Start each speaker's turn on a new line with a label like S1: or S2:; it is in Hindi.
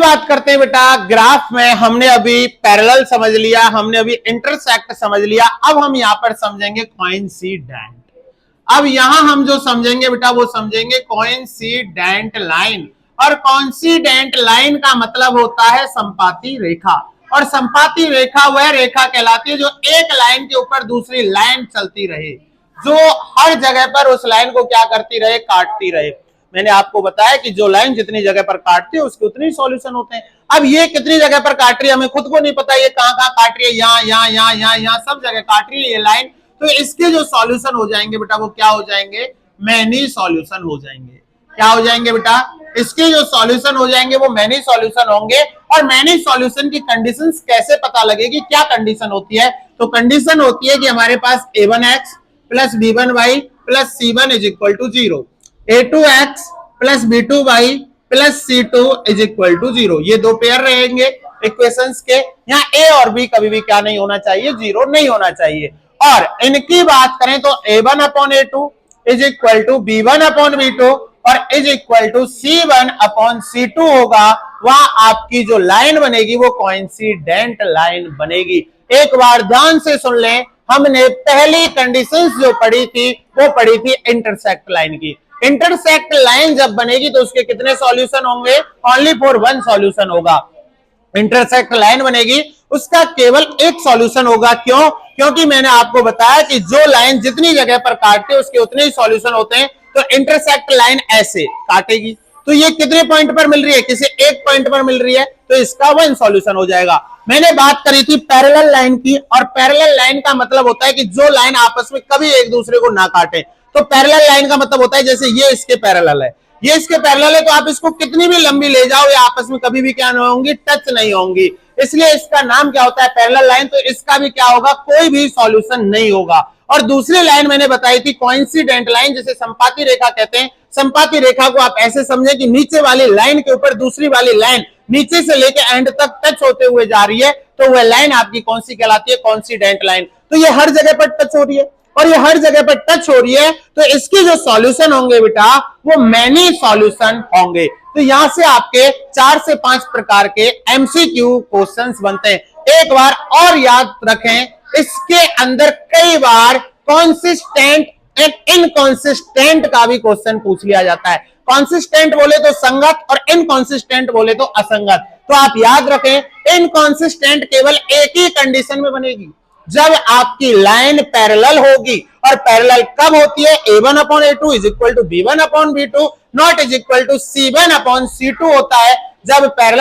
S1: बात करते हैं बेटा ग्राफ में। हमने अभी पैरेलल समझ लिया, हमने अभी इंटरसेक्ट समझ लिया, अब हम यहां पर समझेंगे कोइंसिडेंट। अब यहां हम जो समझेंगे बेटा वो समझेंगे कोइंसिडेंट लाइन। और कोइंसिडेंट लाइन का मतलब होता है संपाती रेखा। और संपाती रेखा वह रेखा कहलाती है जो एक लाइन के ऊपर दूसरी लाइन चलती रहे, जो हर जगह पर उस लाइन को क्या करती रहे, काटती रहे। मैंने आपको बताया कि जो लाइन जितनी जगह पर काटती है उसके उतने ही सॉल्यूशन होते हैं। अब ये कितनी जगह पर काट रही है हमें खुद को नहीं पता, ये कहां कहां काट रही है, यहाँ सब जगह काट रही है ये लाइन। तो इसके जो सॉल्यूशन हो जाएंगे बेटा वो क्या हो जाएंगे, मैनी सॉल्यूशन हो जाएंगे। क्या हो जाएंगे बेटा, इसके जो सॉल्यूशन हो जाएंगे वो मैनी सॉल्यूशन होंगे। और मैनी सॉल्यूशन की कंडीशंस कैसे पता लगेगी, क्या कंडीशन होती है, तो कंडीशन होती है कि हमारे पास a1x plus b1y plus c1 is equal to 0, a2x plus b2y plus c2 is equal to 0। ये दो पेयर रहेंगे इक्वेशंस के। यहाँ a और b कभी भी क्या नहीं होना चाहिए, 0 नहीं होना चाहिए। और इनकी बात करें तो a1 upon a2 is equal to b1 upon b2 और is equal to c1 upon c2 होगा। वहां आपकी जो लाइन बनेगी वो कोइंसिडेंट लाइन बनेगी। एक बार ध्यान से सुन लें, हमने पहली कंडीशंस जो पढ़ी थी वो पढ़ी थी इंटरसेक्ट लाइन की। इंटरसेक्ट लाइन जब बनेगी तो उसके कितने सॉल्यूशन होंगे, ओनली फॉर वन सॉल्यूशन होगा। इंटरसेक्ट लाइन बनेगी उसका केवल एक सॉल्यूशन होगा। क्यों, क्योंकि मैंने आपको बताया कि जो लाइन जितनी जगह पर काटते हैं उसके उतने ही सॉल्यूशन होते हैं। तो इंटरसेक्ट लाइन ऐसे काटेगी तो ये कितने पॉइंट पर मिल रही है, किसी एक पॉइंट पर मिल रही है, तो इसका वन सॉल्यूशन हो जाएगा। मैंने बात करी थी पैरेलल लाइन की, और पैरेलल लाइन का मतलब होता है कि जो लाइन आपस में कभी एक दूसरे को ना काटे। तो पैरेलल लाइन का मतलब होता है जैसे ये इसके पैरेलल है, ये इसके पैरेलल है, तो आप इसको कितनी भी लंबी ले जाओ ये आपस में कभी भी क्या नहीं होंगी, टच नहीं होंगी। इसलिए इसका नाम क्या होता है, पैरेलल लाइन। तो इसका भी क्या होगा, कोई भी सॉल्यूशन नहीं होगा। और दूसरी लाइन मैंने बताई थी कोइंसिडेंट लाइन, जिसे संपाती रेखा कहते हैं। संपाती रेखा को आप ऐसे समझें कि नीचे वाली लाइन के ऊपर दूसरी वाली लाइन नीचे से लेकर एंड तक टच होते हुए जा रही है, तो वह लाइन आपकी कौन सी कहलाती है, कोइंसिडेंट लाइन। तो ये हर जगह पर टच हो रही है और ये हर जगह पर टच हो रही है, तो इसके जो सॉल्यूशन होंगे बेटा वो मैनी सॉल्यूशन होंगे। तो यहां से आपके 4 से 5 प्रकार के एमसीक्यू क्वेश्चंस बनते हैं। एक बार और याद रखें, इसके अंदर कई बार कॉन्सिस्टेंट एंड इनकॉन्सिस्टेंट का भी क्वेश्चन पूछ लिया जाता है। कॉन्सिस्टेंट बोले तो संगत और इनकॉन्सिस्टेंट बोले तो असंगत। तो आप याद रखें इनकॉन्सिस्टेंट केवल एक ही कंडीशन में बनेगी, जब आपकी लाइन पैरेलल होगी। और पैरेलल कब होती है, a1 upon a2 is equal to b1 upon b2 not is equal to c1 upon c2 होता है। जब पैरेलल